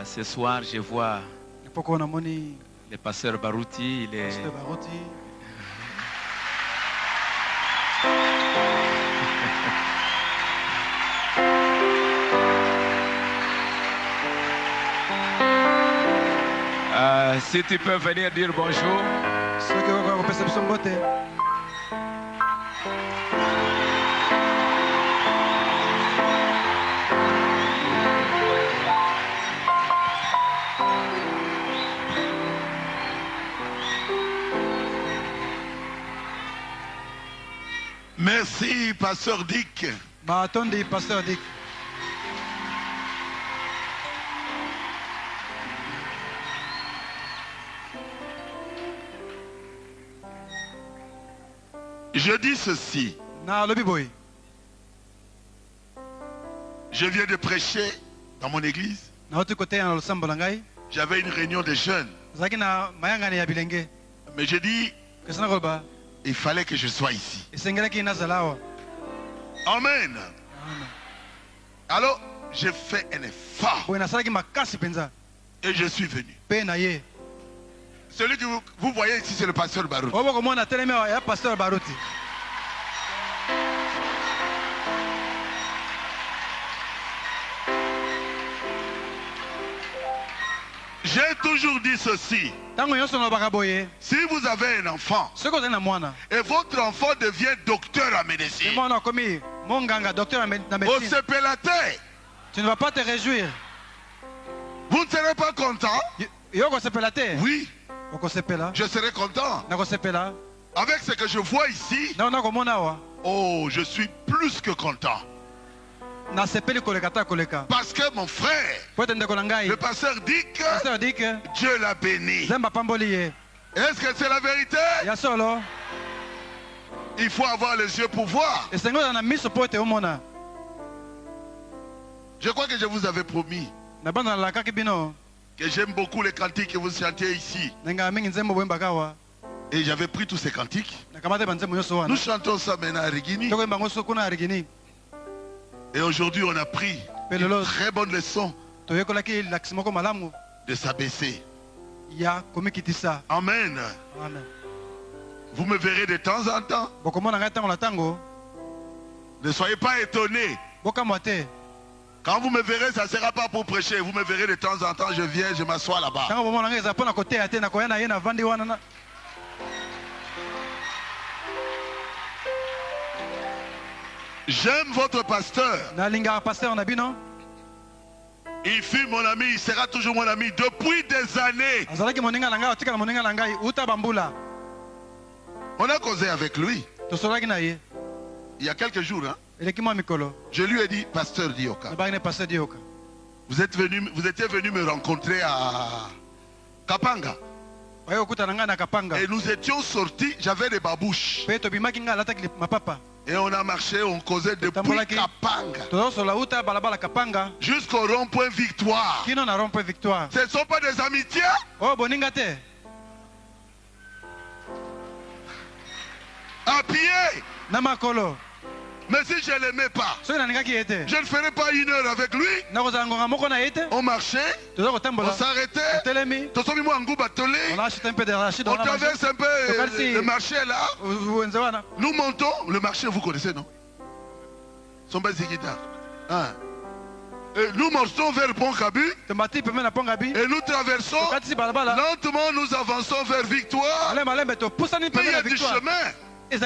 Ce soir, je vois le pasteur Barouti. Il est... si tu peux venir dire bonjour. Merci, Pasteur Dick. Pasteur Dick. Je dis ceci. Je viens de prêcher dans mon église. J'avais une réunion de jeunes. Mais je dis, il fallait que je sois ici. Amen. Alors, j'ai fait un effort. Et je suis venu. Celui que vous voyez ici, c'est le pasteur Barouti. J'ai toujours dit ceci. Si vous avez un enfant et votre enfant devient docteur en médecine, au CPLAT, tu ne vas pas te réjouir. Vous ne serez pas content? Oui. Je serai content. Avec ce que je vois ici, oh, je suis plus que content. Parce que mon frère, le pasteur Dick, Dieu l'a béni. Est-ce que c'est la vérité? Il faut avoir les yeux pour voir. Je crois que je vous avais promis que j'aime beaucoup les cantiques que vous chantez ici. Et j'avais pris tous ces cantiques. Nous chantons ça maintenant à Rigini. Et aujourd'hui, on a pris une très bonne leçon de s'abaisser. Amen. Vous me verrez de temps en temps. Ne soyez pas étonnés. Quand vous me verrez, ça ne sera pas pour prêcher. Vous me verrez de temps en temps, je viens, je m'assois là-bas. J'aime votre pasteur. Il fut mon ami, il sera toujours mon ami depuis des années. On a causé avec lui. Il y a quelques jours, hein? Je lui ai dit, pasteur Dioka, vous étiez venu me rencontrer à Kapanga. Et nous étions sortis, j'avais des babouches. Et on a marché, on causait depuis Kapanga jusqu'au rond-point Victoire. Ce ne sont pas des amitiés. À pied. Mais si je ne l'aimais pas, je ne ferais pas 1 heure avec lui. On marchait, on s'arrêtait, on traverse un peu le marché là. Nous montons, le marché vous connaissez, non? Et nous marchons vers le pont Kabu et nous traversons. Lentement nous avançons vers Victoire. Mais il y a du chemin. Et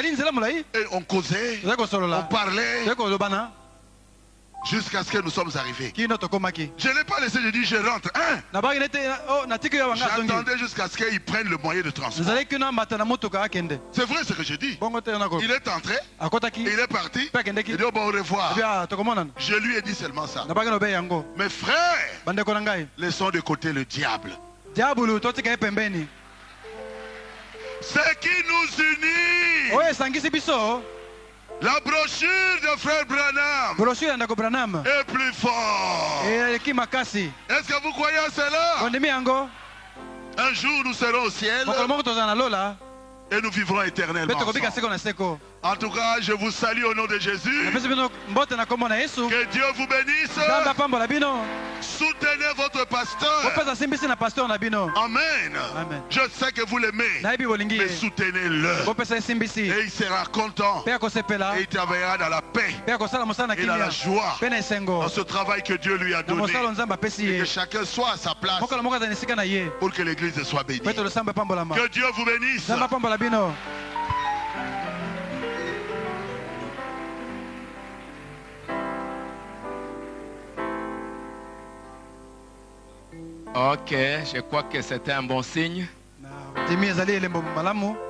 on causait, on parlait, jusqu'à ce que nous sommes arrivés. Je ne l'ai pas laissé, je dis je rentre. J'attendais jusqu'à ce qu'ils prennent le moyen de transport. C'est vrai ce que je dis. Il est entré, il est parti, il dit bon, au revoir. Je lui ai dit seulement ça. Mes frères, laissons de côté le diable. Ce qui nous unit, la brochure de frère Branham est plus fort. Est-ce que vous croyez à cela? Un jour nous serons au ciel et nous vivrons éternellement ensemble. En tout cas, je vous salue au nom de Jésus. Que Dieu vous bénisse. Soutenez votre pasteur. Amen. Amen. Je sais que vous l'aimez. Mais soutenez-le. Et il sera content. Et il travaillera dans la paix et dans la joie. Dans ce travail que Dieu lui a donné. Et que chacun soit à sa place pour que l'église soit bénie. Que Dieu vous bénisse. Ok, je crois que c'était un bon signe.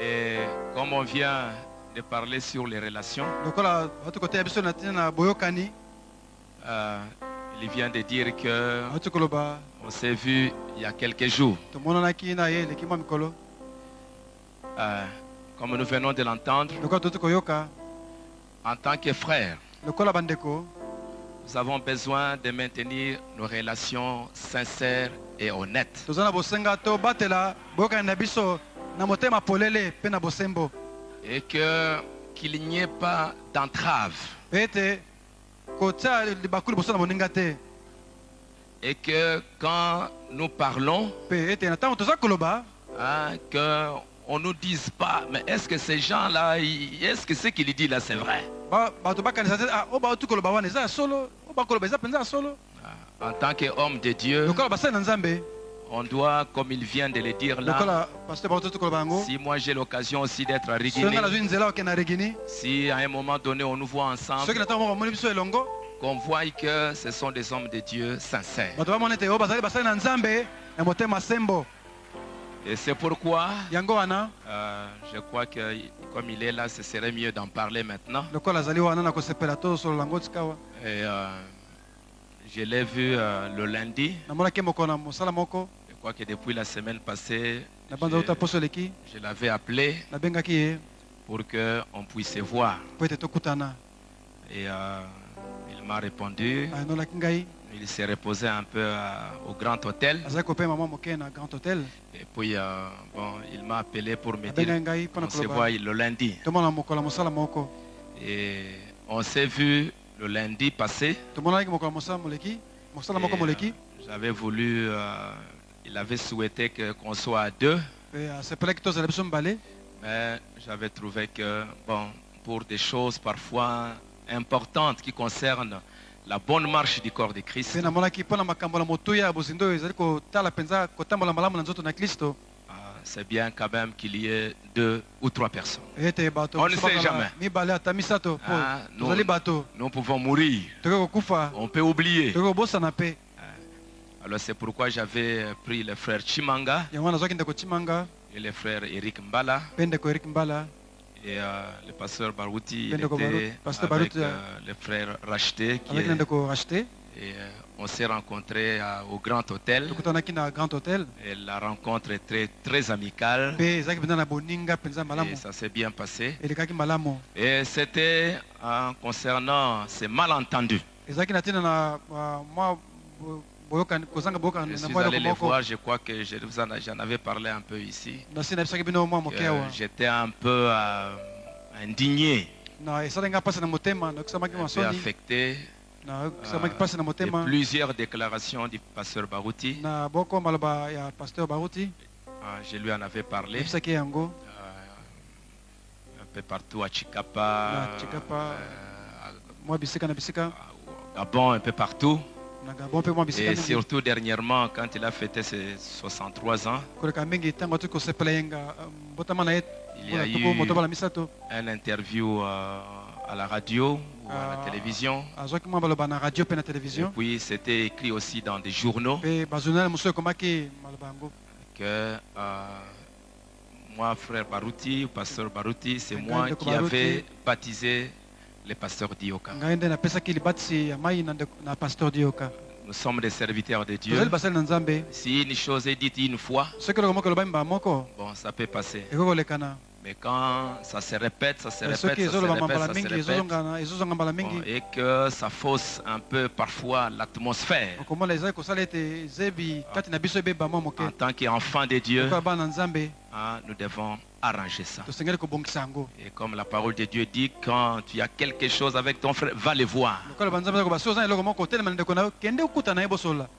Et comme on vient de parler sur les relations, il vient de dire que on s'est vu il y a quelques jours. Comme nous venons de l'entendre, en tant que frères, nous avons besoin de maintenir nos relations sincères et honnêtes. Et qu'il n'y ait pas d'entrave. Et que quand nous parlons, qu'on ne nous dise pas, mais est-ce que ces gens-là, est-ce que ce qu'il dit là c'est vrai? En tant qu'homme de Dieu, on doit, comme il vient de le dire là, si moi j'ai l'occasion aussi d'être à Riguini, si à un moment donné on nous voit ensemble, qu'on voit que ce sont des hommes de Dieu sincères. Et c'est pourquoi je crois que comme il est là, ce serait mieux d'en parler maintenant. Et je l'ai vu le lundi. Je crois que depuis la semaine passée, je l'avais appelé pour qu'on puisse se voir. Et il m'a répondu. Il s'est reposé un peu au Grand Hôtel. Et puis bon, il m'a appelé pour me dire qu'on se voit le lundi. Et on s'est vu le lundi passé. J'avais voulu, il avait souhaité qu'on soit à deux. Mais j'avais trouvé que, bon, pour des choses parfois importantes qui concernent la bonne marche du corps de Christ, c'est bien quand même qu'il y ait 2 ou 3 personnes. On ne sait jamais. Nous pouvons mourir. On peut oublier. Alors c'est pourquoi j'avais pris le frère Chimanga et le frère Eric Mbala. Et le pasteur Barouti, il était avec le frère Racheté. Et on s'est rencontrés au Grand Hôtel. Et la rencontre est très amicale. Et ça s'est bien passé. Et c'était concernant ces malentendus. Je suis allé les voir, je crois que j'en avais parlé un peu ici. J'étais un peu indigné, un peu affecté de plusieurs déclarations du pasteur Barouti. Je lui en avais parlé un peu partout à Chikapa, à Gabon, un peu partout. Et surtout dernièrement, quand il a fêté ses 63 ans, il y a eu un interview à la radio ou à la télévision. Et puis c'était écrit aussi dans des journaux que moi, frère Barouti, pasteur Barouti, c'est moi qui avais baptisé le pasteur Dioka. Nous sommes des serviteurs de Dieu. Si une chose est dite une fois, bon, ça peut passer. Mais quand ça se répète, ça se répète, ça se répète, ça se répète, et que ça fausse un peu parfois l'atmosphère. En tant qu'enfant de Dieu, nous devons arranger ça. Et comme la parole de Dieu dit, quand tu as quelque chose avec ton frère, va le voir.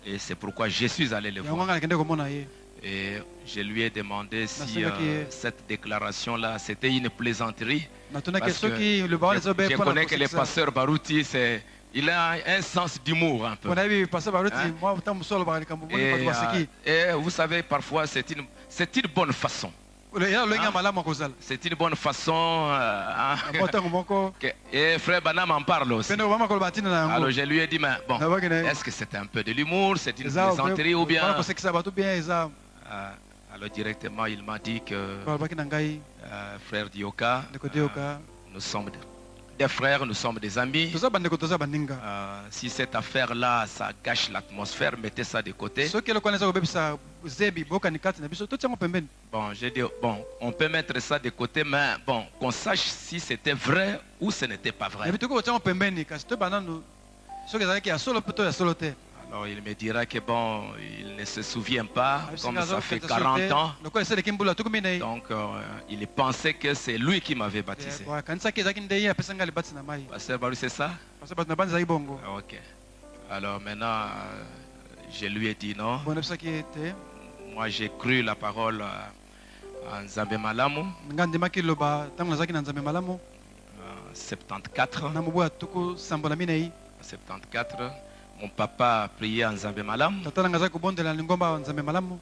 Et c'est pourquoi je suis allé le voir. Et je lui ai demandé si cette déclaration-là, c'était une plaisanterie. Parce que je connais que le pasteur Barouti, il a un sens d'humour un peu. Et vous savez, parfois, c'est une bonne façon. C'est une bonne façon. Et frère Banam en parle aussi. Alors je lui ai dit, mais bon, est-ce que c'est un peu de l'humour, c'est une plaisanterie ou bien... Alors directement, il m'a dit que frère Dioka, nous sommes des frères, nous sommes des amis. Si cette affaire-là, ça gâche l'atmosphère, mettez ça de côté. Bon, j'ai dit, bon, on peut mettre ça de côté, mais bon, qu'on sache si c'était vrai ou ce n'était pas vrai. Alors il me dira que bon, il ne se souvient pas, comme ça fait 40 ans. Donc il pensait que c'est lui qui m'avait baptisé. Pasteur Barou, c'est ça? Ok. Alors maintenant, je lui ai dit non. Moi j'ai cru la parole en Nzambe Malamu. 74. Mon papa a prié en Nzambe Malamu.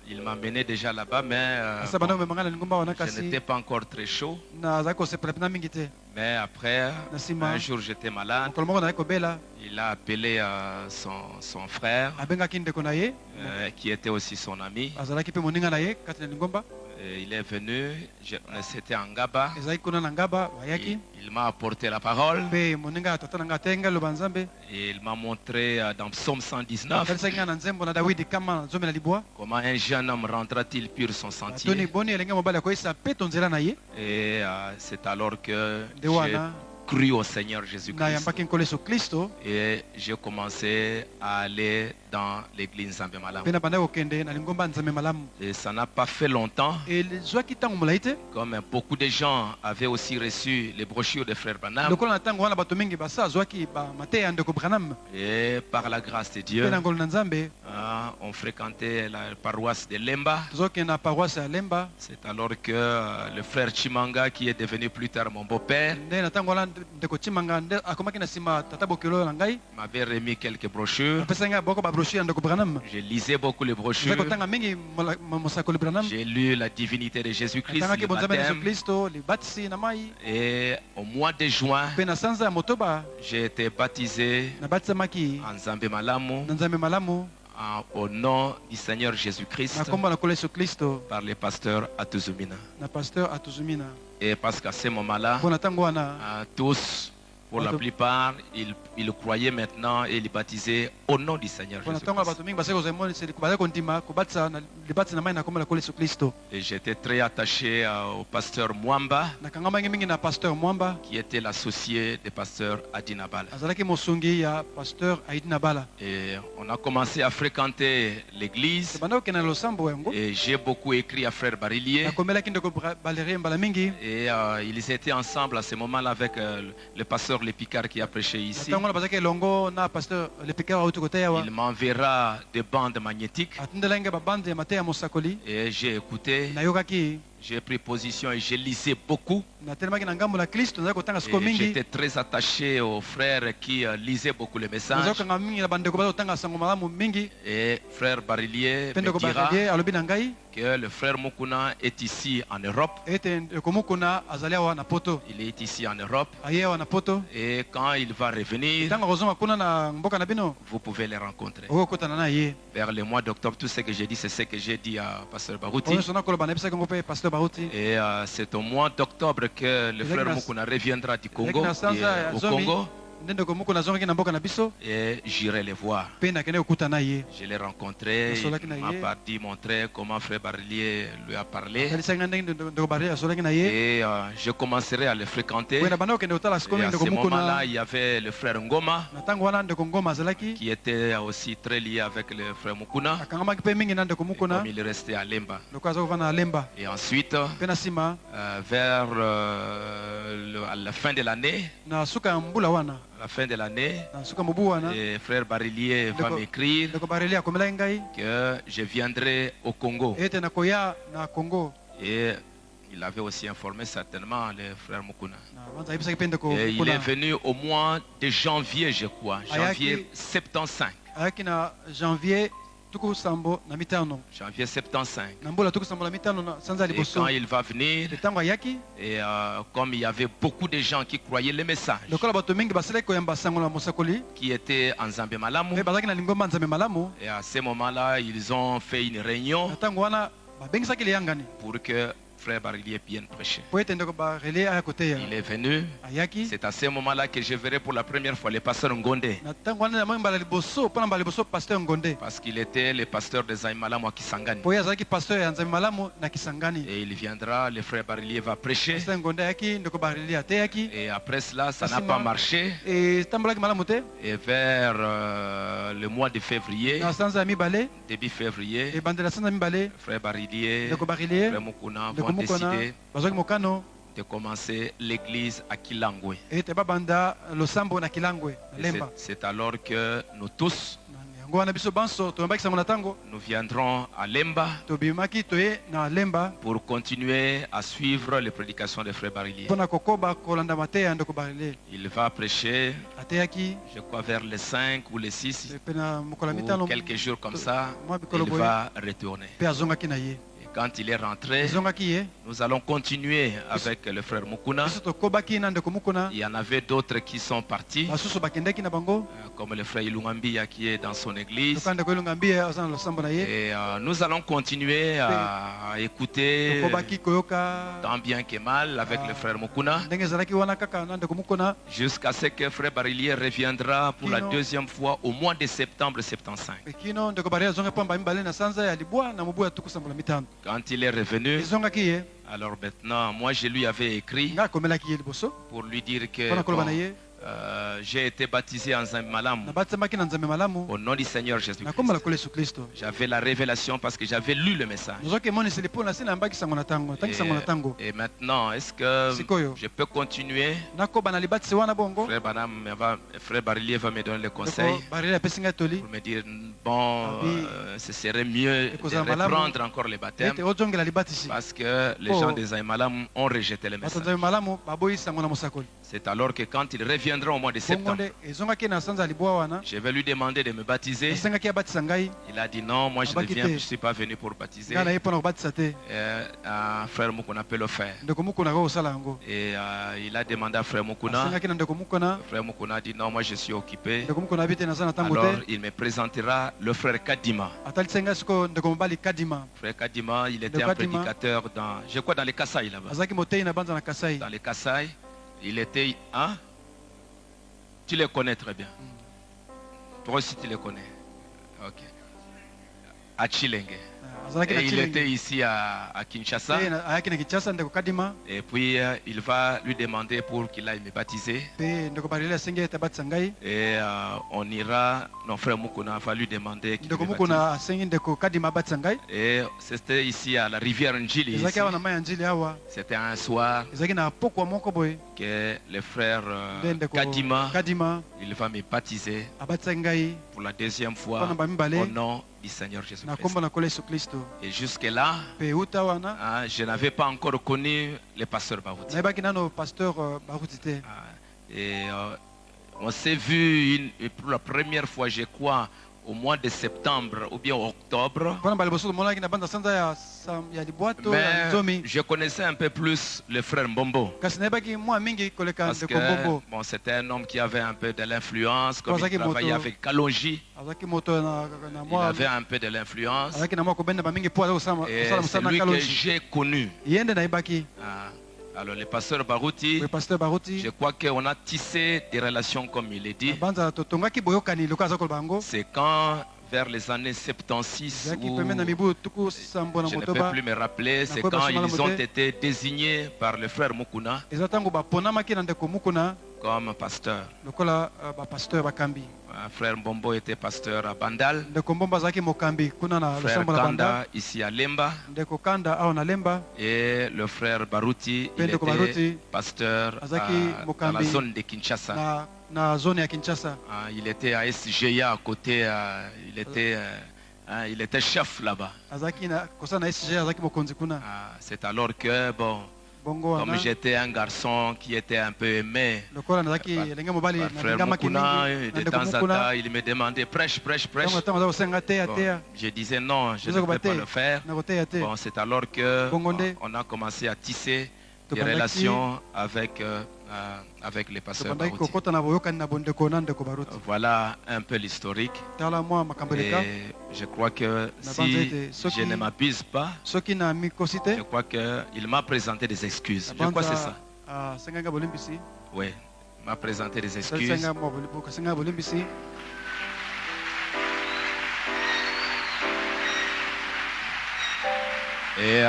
Il m'a mené déjà là-bas, mais je n'étais pas encore très chaud. Mais après, un jour j'étais malade. Il a appelé son frère, qui était aussi son ami. Et il est venu, c'était en Ngaba. Il m'a apporté la parole. Et il m'a montré dans Psaume 119 comment un jeune homme rendra-t-il pur son sentier. Et c'est alors que j'ai cru au Seigneur Jésus-Christ. Et j'ai commencé à aller dans l'église Nzambe Malamu. Et ça n'a pas fait longtemps. Comme beaucoup de gens avaient aussi reçu les brochures de Frère Branham. Et par la grâce de Dieu, on fréquentait la paroisse de Lemba. C'est alors que le frère Chimanga, qui est devenu plus tard mon beau-père, m'avait remis quelques brochures. Je lisais beaucoup les brochures. J'ai lu la divinité de Jésus-Christ, le baptême. Et au mois de juin, j'ai été baptisé en Nzambe Malamu, au nom du Seigneur Jésus-Christ, par le pasteur Atuzumina. Et parce qu'à ce moment-là, tous, pour la plupart, ils croyaient maintenant et ils baptisaient au nom du Seigneur Jésus-Christ. Et j'étais très attaché au pasteur Mwamba, qui était l'associé du pasteur Adinabala. Et on a commencé à fréquenter l'église. Et j'ai beaucoup écrit à frère Barillier. Et ils étaient ensemble à ce moment-là avec le pasteur Le Picard qui a prêché ici. Il m'enverra des bandes magnétiques. Et j'ai écouté. J'ai pris position et j'ai lisé beaucoup. J'étais très attaché aux frères qui lisaient beaucoup les messages. Et frère Barillier me dira que le frère Mukuna est ici en Europe. Il est ici en Europe. Et quand il va revenir, vous pouvez les rencontrer. Vers le mois d'octobre, tout ce que j'ai dit, c'est ce que j'ai dit à pasteur Barouti. Et c'est au mois d'octobre que le frère Mukuna reviendra du Congo, au Congo. Et j'irai les voir. Je l'ai rencontré, il m'a montré comment frère Barilier lui a parlé. Et je commencerai à le fréquenter. Et à ce moment-là, il y avait le frère Ngoma qui était aussi très lié avec le frère Mukuna. Et comme il restait à Lemba. Et ensuite, vers la fin de l'année, et frère Barilier va m'écrire que je viendrai au Congo. Et il avait aussi informé certainement le frère Mukuna. Et il est venu au mois de janvier, je crois, janvier 75. Janvier 75. Et quand il va venir, et comme il y avait beaucoup de gens qui croyaient le message, qui étaient en Nzambe Malamu, et à ce moment-là, ils ont fait une réunion pour que frère Barilier vienne prêcher. Il est venu. C'est à ce moment-là que je verrai pour la première fois le pasteur Ngonde. Parce qu'il était le pasteur de Zaimalamu à Kisangani. Et il viendra, le frère Barilier va prêcher. Et après cela, ça n'a pas marché. Et vers le mois de février, début février, frère Barilier, frère Mukuna vont décidé de commencer l'église à Kilangwe. C'est alors que nous tous nous viendrons à Lemba pour continuer à suivre les prédications de frère Barilier. Il va prêcher, je crois vers les 5 ou les 6 ou quelques jours comme ça, il va retourner. Quand il est rentré, nous allons continuer avec le frère Mukuna. Il y en avait d'autres qui sont partis, comme le frère Ilungambia qui est dans son église. Et nous allons continuer à écouter tant bien que mal avec le frère Mukuna jusqu'à ce que frère Barilier reviendra pour la deuxième fois au mois de septembre 75. Quand il est revenu, alors maintenant, moi je lui avais écrit pour lui dire que j'ai été baptisé en Nzambe au nom du Seigneur Jésus-Christ. J'avais la révélation parce que j'avais lu le message. Et maintenant, est-ce que je peux continuer? Frère Barilier va me donner le conseil pour me dire, bon, ce serait mieux de reprendre encore le baptême parce que les gens des Zaimalamu ont rejeté le message. C'est alors que quand il reviendra au mois de septembre, je vais lui demander de me baptiser. Il a dit non, moi je ne suis pas venu pour baptiser. Frère Mukuna peut le faire. Et il a demandé à frère Mukuna. Frère Mukuna a dit non, moi je suis occupé. Alors il me présentera le frère Kadima. Frère Kadima, il était un prédicateur dans, je crois, dans les Kasaï là-bas. Dans les Kasaï. Il était... Hein? Tu les connais très bien. Toi aussi tu les connais. Ok. À Chilenge. Et il était ici à Kinshasa. Et puis il va lui demander pour qu'il aille me baptiser. Et on ira, notre frère Mukuna va lui demander qu'il me baptise. Et c'était ici à la rivière Njili. C'était un soir que le frère Kadima, il va me baptiser pour la deuxième fois au nom du Seigneur Jésus-Christ. Et jusque-là, je n'avais pas encore connu le pasteur Barouti. Et on s'est vu pour la première fois, je crois, au mois de septembre ou bien octobre. Mais je connaissais un peu plus le frère Mbombo. Parce que bon, c'était un homme qui avait un peu de l'influence, comme il travaillait avec Kalonji. Il avait un peu de l'influence. Et c'est lui que j'ai connu Alors le pasteur Barouti, je crois qu'on a tissé des relations comme il est dit. C'est quand, vers les années 76, où je ne peux plus me rappeler, c'est quand ils ont été désignés par le frère Mukuna comme pasteur. Frère Mbombo était pasteur à Bandal. Frère Kanda ici à Lemba. Et le frère Barouti, il était pasteur dans la zone de Kinshasa. Il était à SGA à côté, il était chef là-bas. C'est alors que, bon, comme j'étais un garçon qui était un peu aimé par frère Mukuna, de temps en temps, il me demandait prêche. Bon, je disais non, je ne peux pas le faire. Bon, c'est alors qu'on a commencé à tisser des relations avec les pasteurs Barouti. Voilà un peu l'historique. Et je crois que si je ne m'abuse pas, je crois qu'il m'a présenté des excuses. Je crois que c'est ça. Oui, il m'a présenté des excuses. Et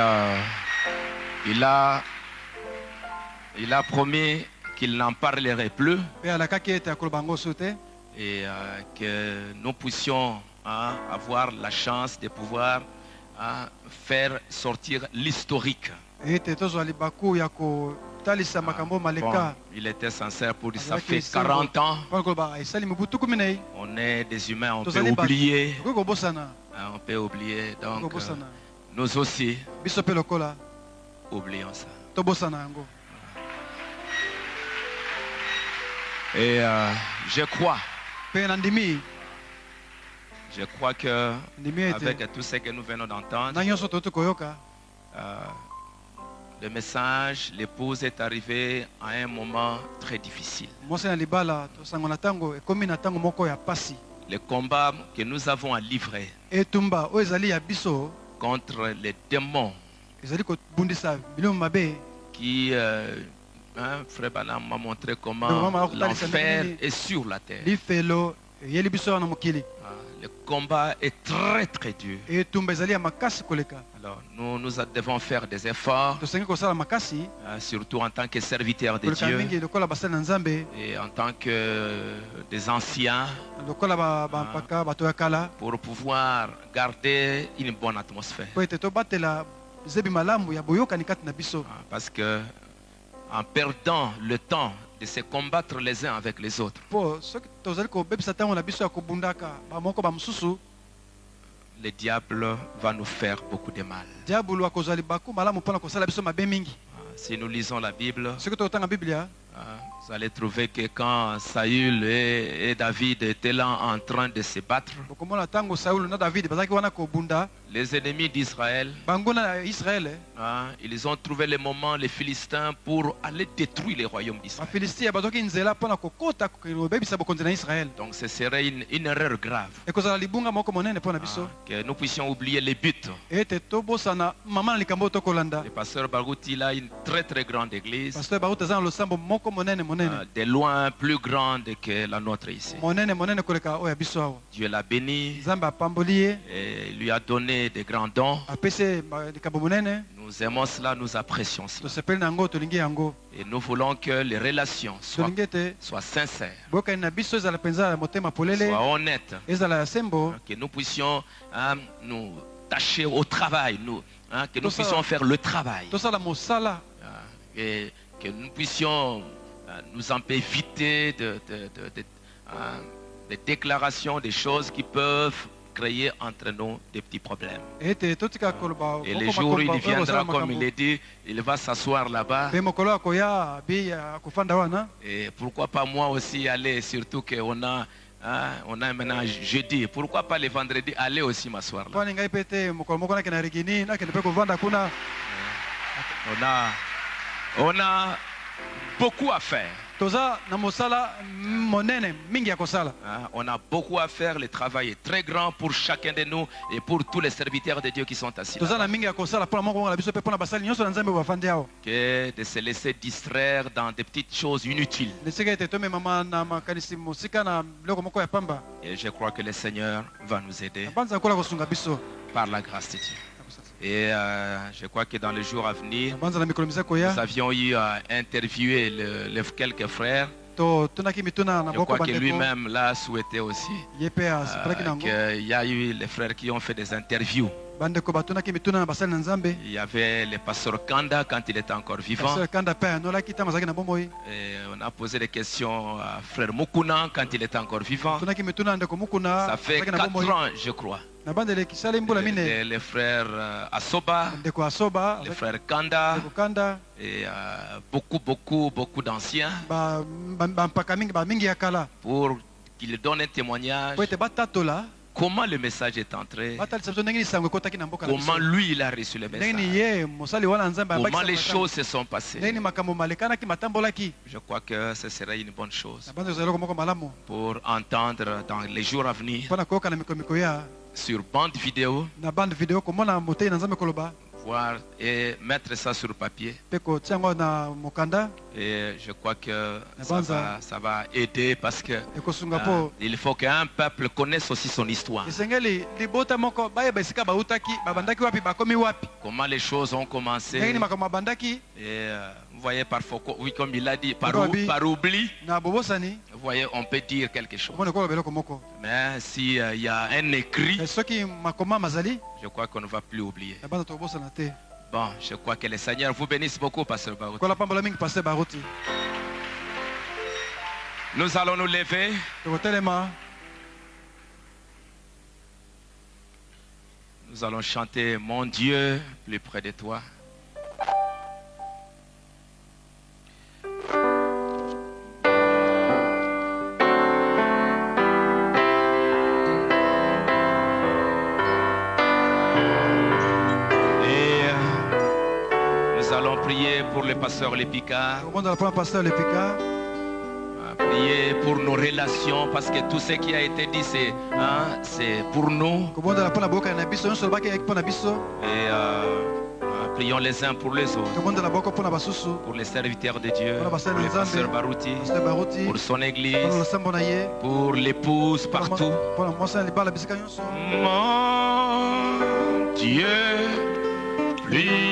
il a promis qu'il n'en parlerait plus et que nous puissions avoir la chance de pouvoir faire sortir l'historique. Bon, il était sincère pour dire ça fait 40 ans. On est des humains, on peut oublier. On peut oublier. Donc, nous aussi, oublions ça. Et je crois que avec tout ce que nous venons d'entendre, le message, l'épouse est arrivée à un moment très difficile. Le combat que nous avons à livrer contre les démons qui Frère Balam m'a montré comment l'enfer est sur la terre. Le combat est très très dur. Alors nous devons faire des efforts, surtout en tant que serviteurs de Dieu et en tant que des anciens, pour pouvoir garder une bonne atmosphère. Parce que en perdant le temps de se combattre les uns avec les autres, le diable va nous faire beaucoup de mal. Si nous lisons la Bible, vous allez trouver que quand Saül et David étaient là en train de se battre, les ennemis d'Israël, ils ont trouvé le moment, les Philistins, pour aller détruire les royaumes d'Israël. Donc ce serait une erreur grave, que nous puissions oublier les buts. Le pasteur Barouti a une très très grande église, de loin plus grande que la nôtre ici. Dieu l'a béni et lui a donné des grands dons. Nous aimons cela, nous apprécions cela. Et nous voulons que les relations soient sincères, soient honnêtes, que nous puissions nous tâcher au travail, que nous puissions faire le travail, et que nous puissions nous en éviter des déclarations, des choses qui peuvent créer entre nous des petits problèmes. Et le jour où il viendra, comme il est dit, il va s'asseoir là-bas. Et pourquoi pas moi aussi aller, surtout qu'on a maintenant jeudi. Pourquoi pas le vendredi aller aussi m'asseoir là? On a beaucoup à faire. On a beaucoup à faire, le travail est très grand pour chacun de nous et pour tous les serviteurs de Dieu qui sont assis. Que de se laisser distraire dans des petites choses inutiles. Et je crois que le Seigneur va nous aider par la grâce de Dieu. Et je crois que dans les jours à venir, nous avions eu à interviewer quelques frères. Je crois que lui-même l'a souhaité aussi. Il y a eu les frères qui ont fait des interviews. Il y avait le pasteur Kanda quand il était encore vivant. Et on a posé des questions à frère Mukuna quand il était encore vivant. Ça fait 4 ans, je crois. Les frères Asoba, les frères Kanda, et beaucoup d'anciens pour qu'ils donnent un témoignage. Comment le message est entré, comment lui il a reçu le message, comment les choses se sont passées. Je crois que ce serait une bonne chose pour entendre dans les jours à venir sur bande vidéo, voir et mettre ça sur papier. Et je crois que ça va aider parce que il faut qu'un peuple connaisse aussi son histoire. Comment les choses ont commencé. Et vous voyez parfois, oui, comme il a dit, par oubli, vous voyez, on peut dire quelque chose. Mais s'il y a un écrit, je crois qu'on ne va plus oublier. Bon, je crois que le Seigneur vous bénisse beaucoup, Pasteur Barouti. Nous allons nous lever. Nous allons chanter Mon Dieu plus près de toi. Prier pour le pasteur Lepika. Prier pour nos relations parce que tout ce qui a été dit c'est pour nous. Et prions les uns pour les autres. Pour les serviteurs de Dieu, pour le pasteur Barouti, pour son église, pour l'épouse partout. Mon Dieu, plus